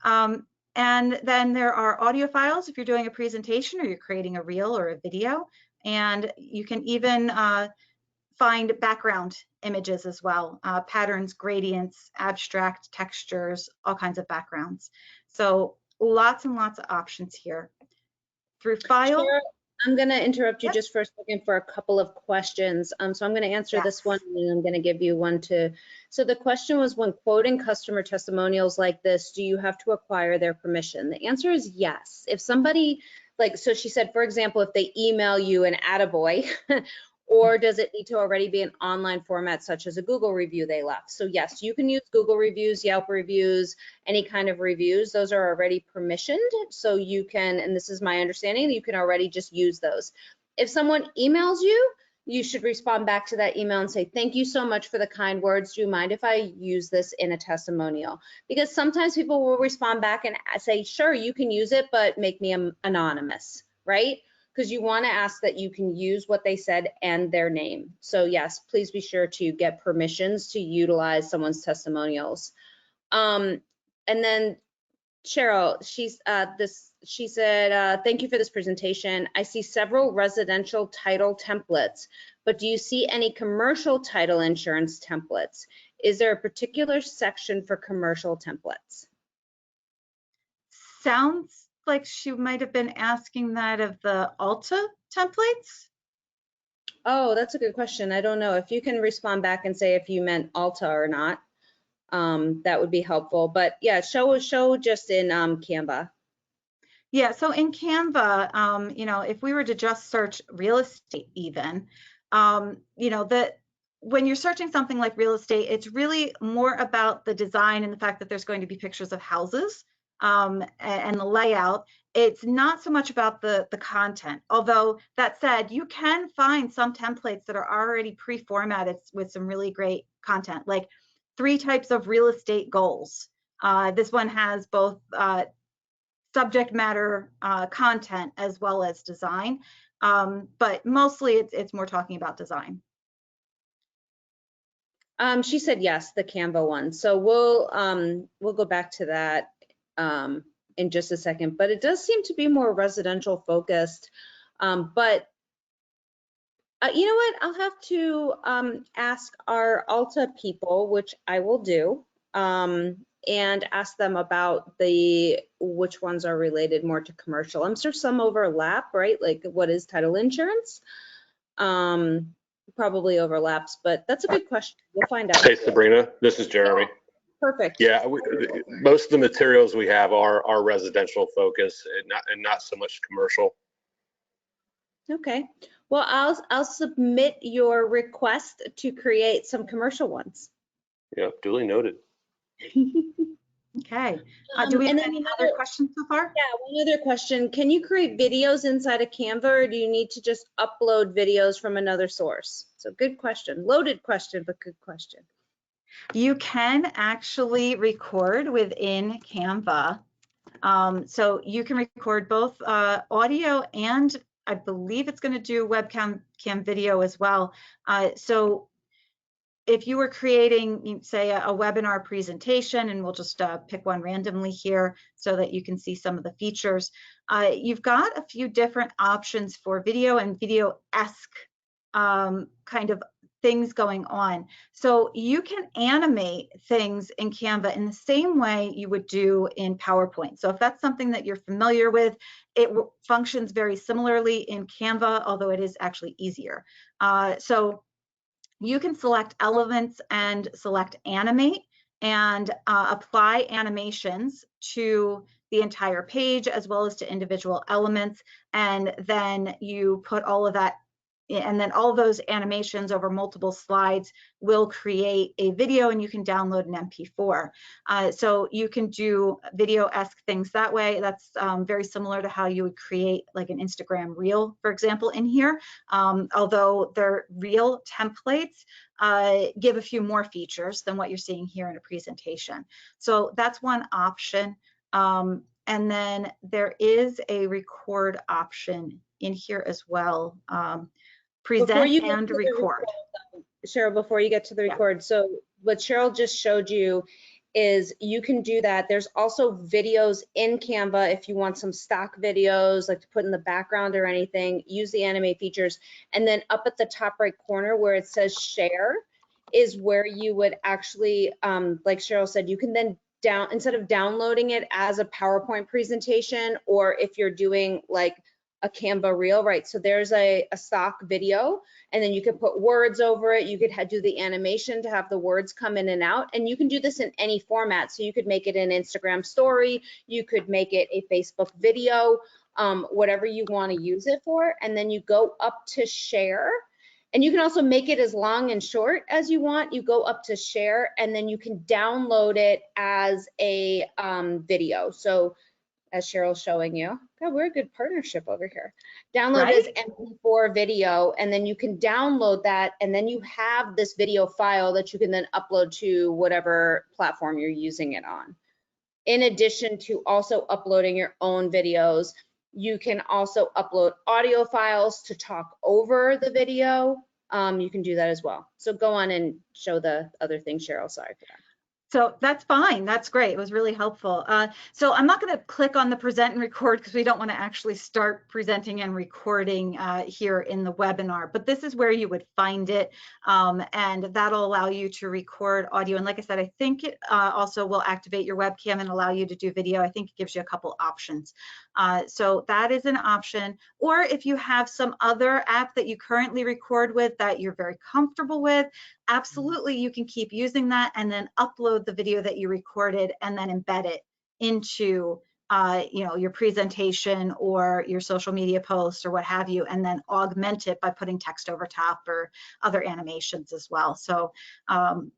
Speaker 3: And then there are audio files if you're doing a presentation or you're creating a reel or a video. And you can even find background images as well, patterns, gradients, abstract textures, all kinds of backgrounds. So lots and lots of options here. Through file.
Speaker 2: Cheryl, I'm going to interrupt you
Speaker 3: Yep.
Speaker 2: just for a second for a couple of questions. So I'm going to answer this one, and then I'm going to give you one to. So the question was, when quoting customer testimonials like this, do you have to acquire their permission? The answer is yes. If somebody, like, so she said, for example, if they email you an attaboy, or does it need to already be an online format such as a Google review they left? So yes, you can use Google reviews, Yelp reviews, any kind of reviews. Those are already permissioned. So you can, and this is my understanding, you can already just use those. If someone emails you, you should respond back to that email and say, thank you so much for the kind words. Do you mind if I use this in a testimonial? Because sometimes people will respond back and say, sure, you can use it, but make me anonymous, right? Because you want to ask that you can use what they said and their name. So yes, please be sure to get permissions to utilize someone's testimonials. And then Cheryl, she said, thank you for this presentation. I see several residential title templates, but do you see any commercial title insurance templates? Is there a particular section for commercial templates?
Speaker 3: Sounds like she might have been asking that of the ALTA templates.
Speaker 2: Oh, that's a good question. I don't know. If you can respond back and say if you meant ALTA or not, that would be helpful. But yeah, show just in Canva.
Speaker 3: Yeah, so in Canva, you know, if we were to just search real estate even, you know, that when you're searching something like real estate, it's really more about the design and the fact that there's going to be pictures of houses and the layout. It's not so much about the content. Although that said, you can find some templates that are already pre-formatted with some really great content, like 3 types of real estate goals. This one has both subject matter content as well as design, but mostly it's more talking about design.
Speaker 2: She said yes, the Canva one. So we'll go back to that in just a second. But it does seem to be more residential focused. But you know what? I'll have to ask our ALTA people, which I will do, and ask them about which ones are related more to commercial. I'm sure some overlap, right? Like what is title insurance? Probably overlaps, but that's a good question. We'll find out.
Speaker 1: Hey, Sabrina, this is Jeremy.
Speaker 2: Perfect.
Speaker 1: Yeah, most of the materials we have are residential focus and not so much commercial.
Speaker 2: Okay. Well, I'll submit your request to create some commercial ones.
Speaker 1: Yeah, duly noted.
Speaker 3: Okay. Do we have
Speaker 2: and then
Speaker 3: any other questions so far?
Speaker 2: Yeah, one other question. Can you create videos inside of Canva, or do you need to just upload videos from another source? So good question. Loaded question, but good question.
Speaker 3: You can actually record within Canva. So you can record both audio and I believe it's going to do webcam video as well. So if you were creating, say, a webinar presentation, and we'll just pick one randomly here so that you can see some of the features, you've got a few different options for video and video-esque kind of things going on. So you can animate things in Canva in the same way you would do in PowerPoint. So if that's something that you're familiar with, it functions very similarly in Canva, although it is actually easier. So you can select elements and select animate and apply animations to the entire page as well as to individual elements. And then you put all of that, and then all those animations over multiple slides will create a video, and you can download an MP4. So you can do video-esque things that way. That's very similar to how you would create like an Instagram reel, for example, in here. Although their reel templates give a few more features than what you're seeing here in a presentation. So that's one option. And then there is a record option in here as well. Present and record.
Speaker 2: Cheryl, before you get to the record, so what Cheryl just showed you is you can do that. There's also videos in Canva if you want some stock videos like to put in the background or anything, use the animate features. And then up at the top right corner where it says share is where you would actually, like Cheryl said, you can then instead of downloading it as a PowerPoint presentation, or if you're doing like a Canva reel, right? So there's a stock video, and then you could put words over it. You could do the animation to have the words come in and out, and you can do this in any format. So you could make it an Instagram story, you could make it a Facebook video, whatever you want to use it for, and then you go up to share. And you can also make it as long and short as you want. You go up to share, and then you can download it as a video. So as Cheryl's showing you, God, we're a good partnership over here. Download
Speaker 3: Right?
Speaker 2: as MP4 video, and then you can download that, and then you have this video file that you can then upload to whatever platform you're using it on. In addition to also uploading your own videos, you can also upload audio files to talk over the video. You can do that as well. So go on and show the other thing, Cheryl. Sorry for that.
Speaker 3: So that's fine. That's great. It was really helpful. So I'm not going to click on the present and record because we don't want to actually start presenting and recording here in the webinar, but this is where you would find it. And that'll allow you to record audio. And like I said, I think it also will activate your webcam and allow you to do video. I think it gives you a couple options. So that is an option. Or if you have some other app that you currently record with that you're very comfortable with, absolutely, you can keep using that and then upload the video that you recorded and then embed it into your presentation or your social media post or what have you, and then augment it by putting text over top or other animations as well. So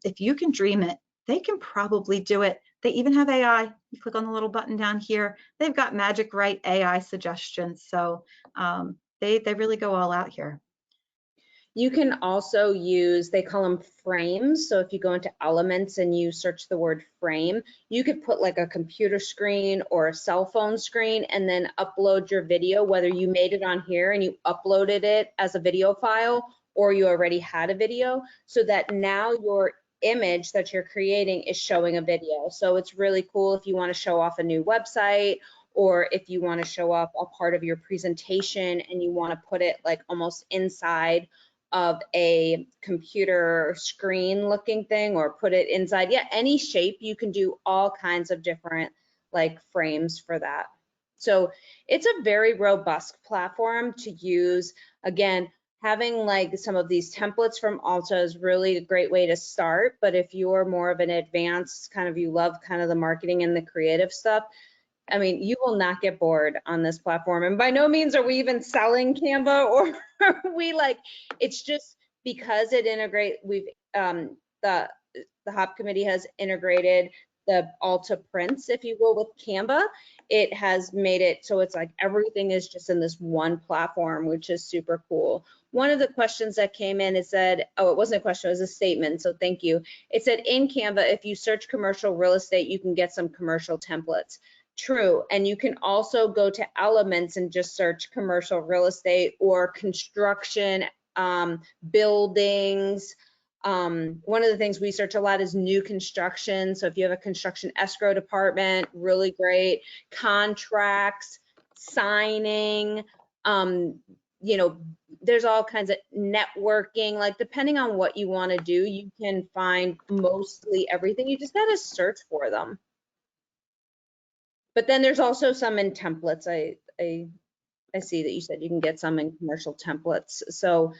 Speaker 3: if you can dream it, they can probably do it. They even have AI. You click on the little button down here. They've got Magic Write AI suggestions. So they really go all out here.
Speaker 2: You can also use, they call them frames. So if you go into elements and you search the word frame, you could put like a computer screen or a cell phone screen and then upload your video, whether you made it on here and you uploaded it as a video file or you already had a video, so that now your image that you're creating is showing a video. So it's really cool if you want to show off a new website, or if you want to show off a part of your presentation and you want to put it like almost inside of a computer screen looking thing, or put it inside, any shape. You can do all kinds of different like frames for that. So it's a very robust platform to use. Again, having like some of these templates from ALTA is really a great way to start, but if you're more of an advanced kind of, you love kind of the marketing and the creative stuff, I mean, you will not get bored on this platform. And by no means are we even selling Canva, or we like, it's just because it integrate, we've, the HOP committee has integrated the ALTA prints, if you will, with Canva. It has made it so it's like everything is just in this one platform, which is super cool. One of the questions that came in, it said, oh, it wasn't a question, it was a statement, so thank you. It said, in Canva, if you search commercial real estate, you can get some commercial templates. True. And you can also go to Elements and just search commercial real estate or construction, buildings. One of the things we search a lot is new construction. So if you have a construction escrow department, really great. Contracts, signing, you know, there's all kinds of networking, like depending on what you want to do, you can find mostly everything. You just got to search for them. But then there's also some in templates. I see that you said you can get some in commercial templates. So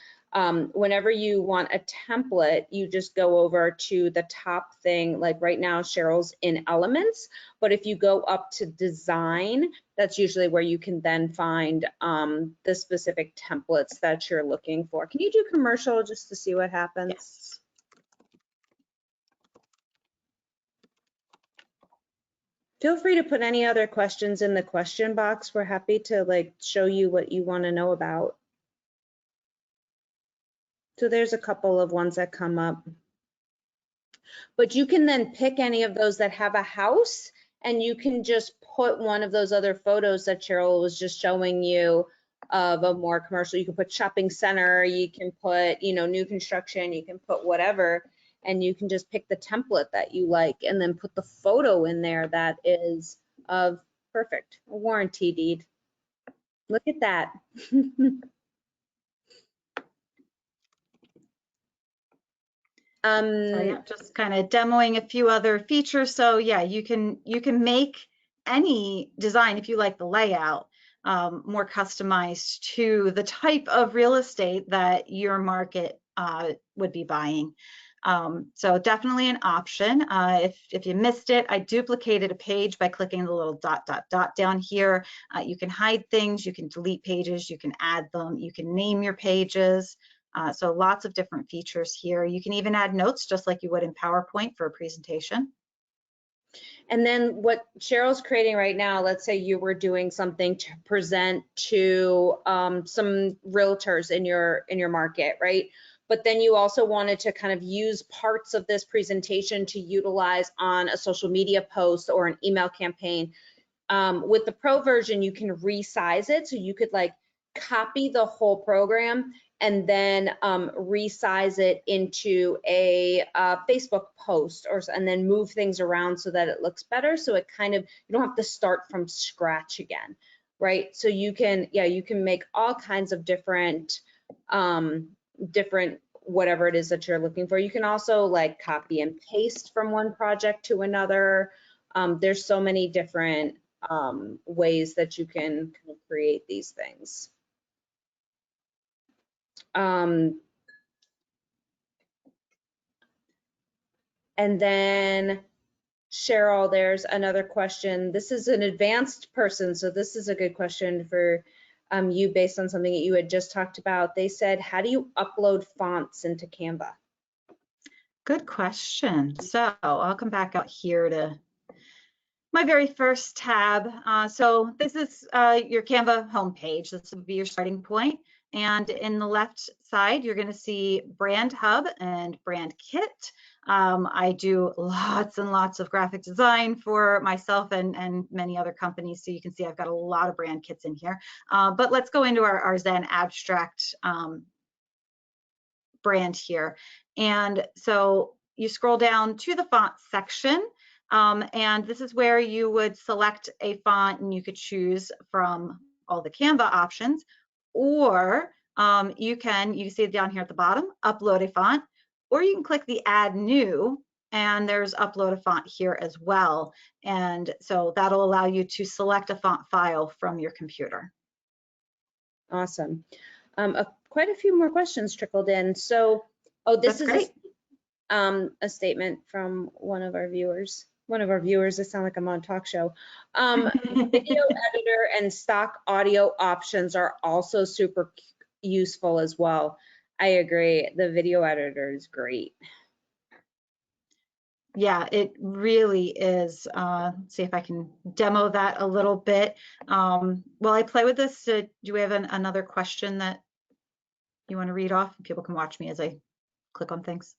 Speaker 2: whenever you want a template, you just go over to the top thing. Like right now, Cheryl's in Elements, but if you go up to Design, that's usually where you can then find the specific templates that you're looking for. Can you do commercial just to see what happens?
Speaker 3: Yes.
Speaker 2: Feel free to put any other questions in the question box. We're happy to like show you what you want to know about. So there's a couple of ones that come up. But you can then pick any of those that have a house, and you can just put one of those other photos that Cheryl was just showing you of a more commercial. You can put shopping center, you can put, you know, new construction, you can put whatever, and you can just pick the template that you like and then put the photo in there that is of perfect, a warranty deed. Look at that.
Speaker 3: So yeah, just kind of demoing a few other features. So yeah, you can make any design if you like the layout more customized to the type of real estate that your market would be buying. So definitely an option. If you missed it, I duplicated a page by clicking the little dot, dot, dot down here. You can hide things, you can delete pages, you can add them, you can name your pages. So lots of different features here. You can even add notes just like you would in PowerPoint for a presentation.
Speaker 2: And then what Cheryl's creating right now, let's say you were doing something to present to some realtors in your market, right? But then you also wanted to kind of use parts of this presentation to utilize on a social media post or an email campaign. With the Pro version, you can resize it. So you could like copy the whole program and then resize it into a Facebook post and then move things around so that it looks better. So it kind of, you don't have to start from scratch again, right? So you can, yeah, you can make all kinds of different whatever it is that you're looking for. You can also like copy and paste from one project to another. There's so many different ways that you can kind of create these things. And then Cheryl, there's another question. This is an advanced person, so this is a good question for you based on something that you had just talked about. They said, how do you upload fonts into Canva?
Speaker 3: Good question. So I'll come back out here to my very first tab. So this is your Canva homepage. This would be your starting point. And in the left side, you're going to see Brand Hub and Brand Kit. I do lots and lots of graphic design for myself and many other companies. So you can see I've got a lot of brand kits in here. But let's go into our Zen Abstract brand here. And so you scroll down to the font section. And this is where you would select a font and you could choose from all the Canva options, or you see it down here at the bottom, upload a font, or you can click the add new and there's upload a font here as well. And so that'll allow you to select a font file from your computer.
Speaker 2: Awesome. Quite a few more questions trickled in. So, oh, this is
Speaker 3: great.
Speaker 2: A statement from one of our viewers. I sound like I'm on a talk show. Video editor and stock audio options are also super useful as well. I agree. The video editor is great.
Speaker 3: Yeah, it really is. Let's see if I can demo that a little bit. While I play with this, do we have another question that you want to read off? People can watch me as I click on things.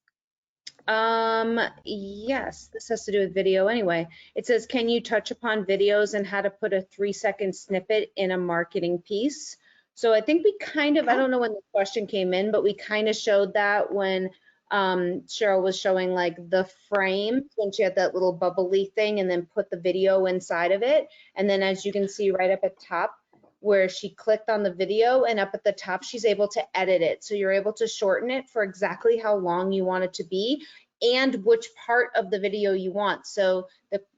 Speaker 2: Yes, this has to do with video anyway. It says, can you touch upon videos and how to put a 3-second snippet in a marketing piece? So I think we kind of, I
Speaker 3: Okay.
Speaker 2: don't know when the question came in, but we kind of showed that when Cheryl was showing like the frame, when she had that little bubbly thing and then put the video inside of it. And then as you can see right up at top, where she clicked on the video and up at the top, she's able to edit it. So you're able to shorten it for exactly how long you want it to be and which part of the video you want. So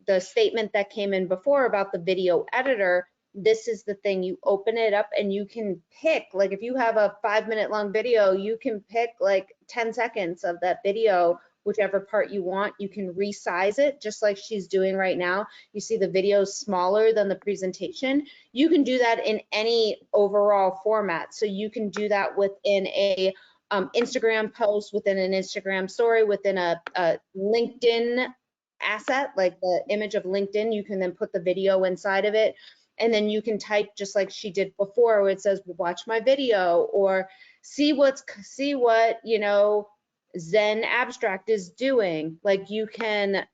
Speaker 2: the statement that came in before about the video editor, this is the thing, you open it up and you can pick, like if you have a 5-minute long video, you can pick like 10 seconds of that video, whichever part you want. You can resize it just like she's doing right now. You see the video is smaller than the presentation. You can do that in any overall format. So you can do that within a Instagram post, within an Instagram story, within a LinkedIn asset, like the image of LinkedIn. You can then put the video inside of it. And then you can type just like she did before, where it says, watch my video, or see what, you know, Zen Abstract is doing. Like you can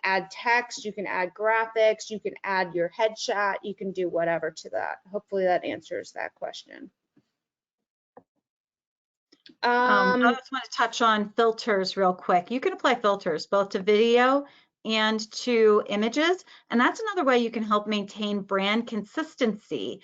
Speaker 2: add text, you can add graphics, you can add your headshot, you can do whatever to that. Hopefully that answers that question.
Speaker 3: I just want to touch on filters real quick. You can apply filters both to video and to images, and that's another way you can help maintain brand consistency.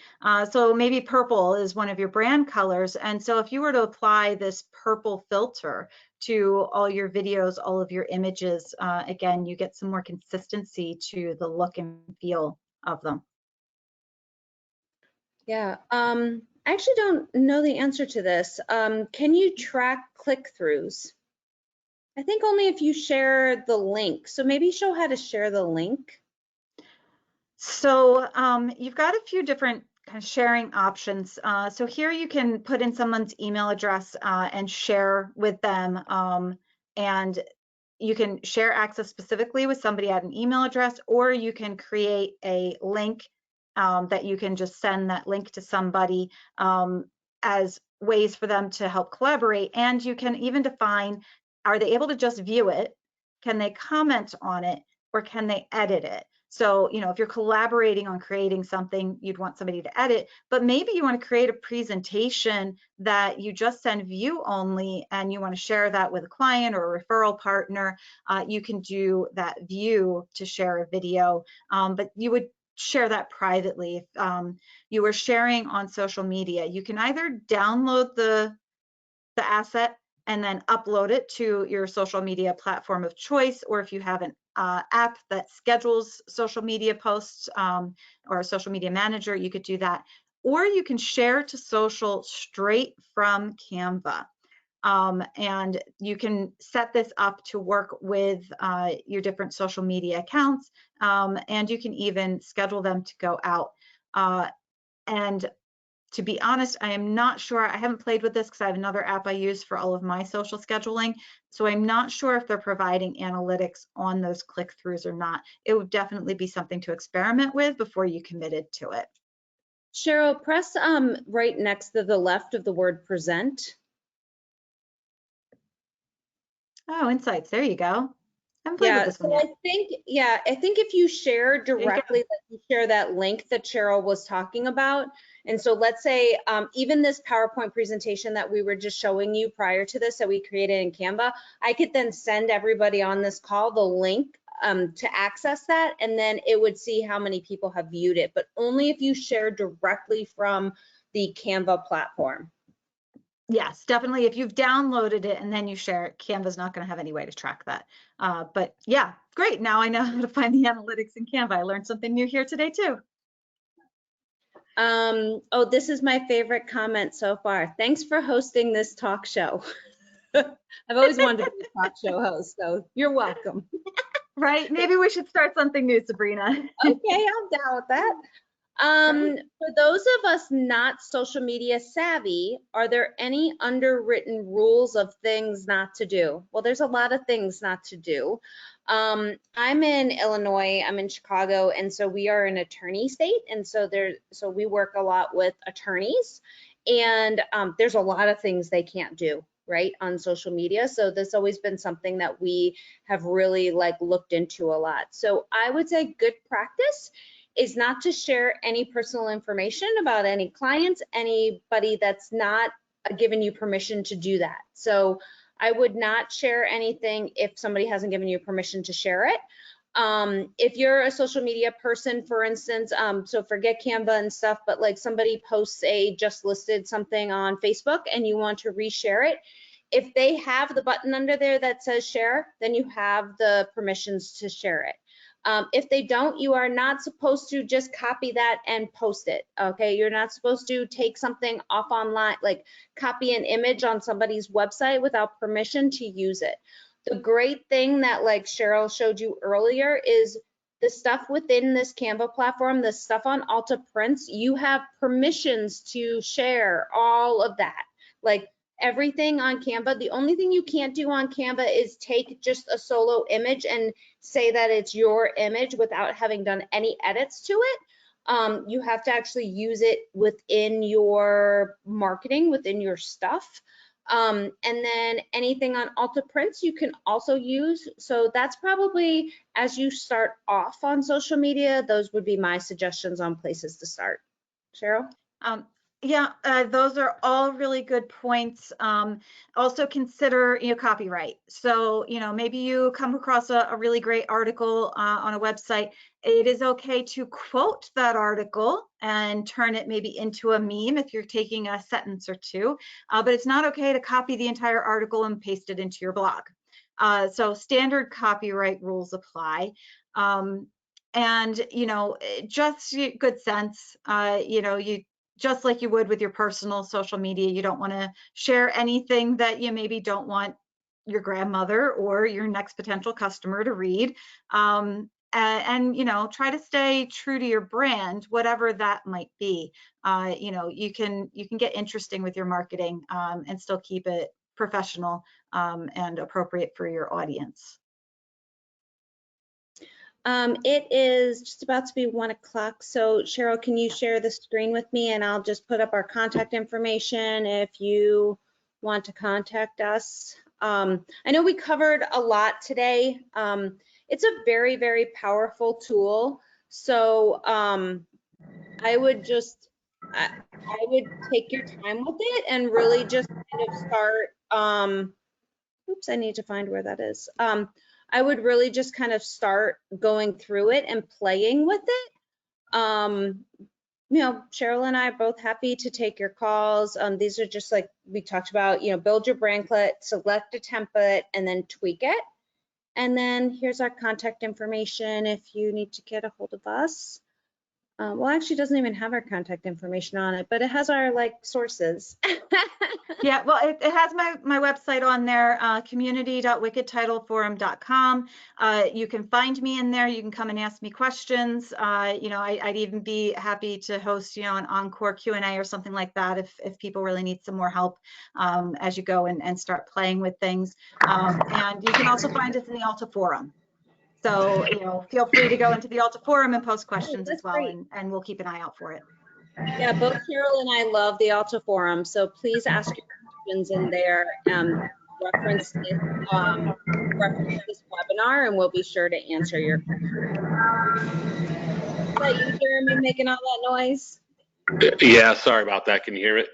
Speaker 3: So maybe purple is one of your brand colors, and so if you were to apply this purple filter to all your videos, all of your images, again, you get some more consistency to the look and feel of them.
Speaker 2: Yeah, I actually don't know the answer to this. Can you track click-throughs? I think only if you share the link. So maybe show how to share the link.
Speaker 3: So you've got a few different kind of sharing options. So here you can put in someone's email address and share with them. And you can share access specifically with somebody at an email address, or you can create a link that you can just send that link to somebody as ways for them to help collaborate. And you can even define, are they able to just view it? Can they comment on it? Or can they edit it? So, you know, if you're collaborating on creating something, you'd want somebody to edit, but maybe you want to create a presentation that you just send view only and you want to share that with a client or a referral partner. You can do that view to share a video, but you would share that privately. If you were sharing on social media, you can either download the asset and then upload it to your social media platform of choice, or if you have an app that schedules social media posts or a social media manager, you could do that. Or you can share to social straight from Canva. And you can set this up to work with your different social media accounts, and you can even schedule them to go out. And to be honest, I am not sure. I haven't played with this because I have another app I use for all of my social scheduling. So I'm not sure if they're providing analytics on those click-throughs or not. It would definitely be something to experiment with before you committed to it.
Speaker 2: Cheryl, press right next to the left of the word present.
Speaker 3: Oh, insights. There you go. I haven't played with this one yet.
Speaker 2: I think if you share directly, like you share that link that Cheryl was talking about. And so let's say even this PowerPoint presentation that we were just showing you prior to this that we created in Canva, I could then send everybody on this call the link to access that, and then it would see how many people have viewed it, but only if you share directly from the Canva platform.
Speaker 3: Yes, definitely. If you've downloaded it and then you share it, Canva's not going to have any way to track that. But yeah, great. Now I know how to find the analytics in Canva. I learned something new here today too.
Speaker 2: Oh, this is my favorite comment so far. Thanks for hosting this talk show. I've always wanted to be a talk show host, so you're welcome.
Speaker 3: Right? Maybe we should start something new, Sabrina.
Speaker 2: Okay, I'm down with that. For those of us not social media savvy, are there any underwritten rules of things not to do? Well, there's a lot of things not to do. I'm in Illinois, I'm in Chicago, and so we are an attorney state, and so we work a lot with attorneys, and there's a lot of things they can't do. right, on social media. So this always been something that we have really like looked into a lot. So I would say good practice is not to share any personal information about any clients, anybody that's not given you permission to do that. So I would not share anything if somebody hasn't given you permission to share it. If you're a social media person, for instance, so forget Canva and stuff, but like somebody posts just listed something on Facebook and you want to reshare it, if they have the button under there that says share, then you have the permissions to share it. If they don't, you are not supposed to just copy that and post it, okay? You're not supposed to take something off online, like copy an image on somebody's website without permission to use it. The great thing that like Cheryl showed you earlier is the stuff within this Canva platform, the stuff on ALTA prints, you have permissions to share all of that. Like everything on Canva, the only thing you can't do on Canva is take just a solo image and say that it's your image without having done any edits to it. You have to actually use it within your marketing, within your stuff. And then anything on ALTA prints you can also use. So that's probably, as you start off on social media, those would be my suggestions on places to start. Cheryl?
Speaker 3: Yeah, those are all really good points. Also consider, copyright. So, maybe you come across a really great article on a website. It is okay to quote that article and turn it maybe into a meme if you're taking a sentence or two, but it's not okay to copy the entire article and paste it into your blog. So standard copyright rules apply. And, just good sense, you just like you would with your personal social media, you don't want to share anything that you maybe don't want your grandmother or your next potential customer to read. And try to stay true to your brand, whatever that might be. You can get interesting with your marketing and still keep it professional and appropriate for your audience.
Speaker 2: It is just about to be 1 o'clock. So Cheryl, can you share the screen with me and I'll just put up our contact information if you want to contact us. I know we covered a lot today. It's a very, very powerful tool. So I would take your time with it and really just kind of start, oops, I need to find where that is. I would really just kind of start going through it and playing with it. Cheryl and I are both happy to take your calls. These are just like we talked about, build your brandlet, select a template, and then tweak it. And then here's our contact information if you need to get a hold of us. Well, actually, it doesn't even have our contact information on it, but it has our sources.
Speaker 3: Yeah, well, it has my website on there, community.wickedtitleforum.com. You can find me in there. You can come and ask me questions. I'd even be happy to host, an encore Q&A or something like that if people really need some more help as you go and start playing with things. And you can also find us in the ALTA forum. So, feel free to go into the ALTA forum and post questions as well, and we'll keep an eye out for it.
Speaker 2: Yeah, both Cheryl and I love the ALTA forum, so please ask your questions in there. Reference this webinar, and we'll be sure to answer your questions. Is that you, Jeremy, making all that noise?
Speaker 1: Yeah, sorry about that. Can you hear it?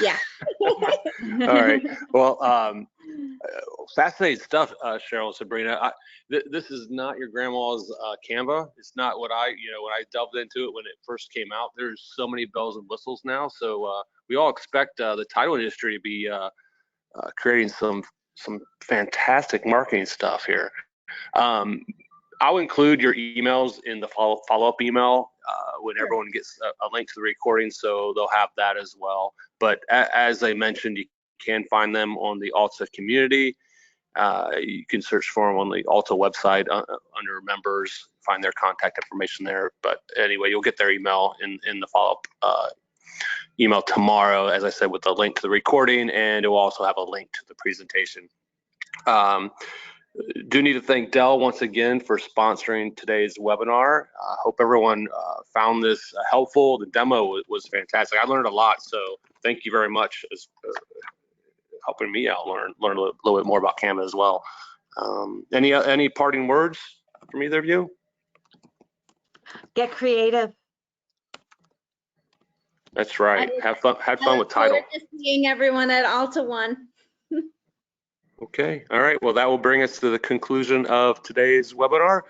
Speaker 2: Yeah.
Speaker 1: All right. Well, fascinating stuff, Cheryl, Sabrina. This is not your grandma's Canva. It's not what when I delved into it when it first came out. There's so many bells and whistles now. So we all expect the title industry to be creating some fantastic marketing stuff here. I'll include your emails in the follow-up email when everyone gets a link to the recording, so they'll have that as well. But as I mentioned, you can find them on the ALTA community. You can search for them on the ALTA website under members, find their contact information there. But anyway, you'll get their email in the follow-up email tomorrow, as I said, with the link to the recording, and it will also have a link to the presentation. Do need to thank Dell once again for sponsoring today's webinar. I hope everyone found this helpful. The demo was fantastic. I learned a lot, so thank you very much. helping me out learn a little bit more about Canva as well. Any parting words from either of you?
Speaker 3: Get creative.
Speaker 1: That's right. Have fun
Speaker 2: I
Speaker 1: with
Speaker 2: look
Speaker 1: title.
Speaker 2: forward to seeing everyone at ALTA 1.
Speaker 1: Okay. All right. Well, that will bring us to the conclusion of today's webinar.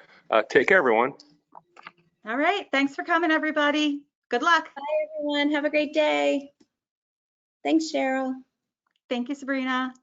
Speaker 1: Take care, everyone.
Speaker 3: All right. Thanks for coming, everybody. Good luck.
Speaker 2: Bye, everyone. Have a great day. Thanks, Cheryl.
Speaker 3: Thank you, Sabrina.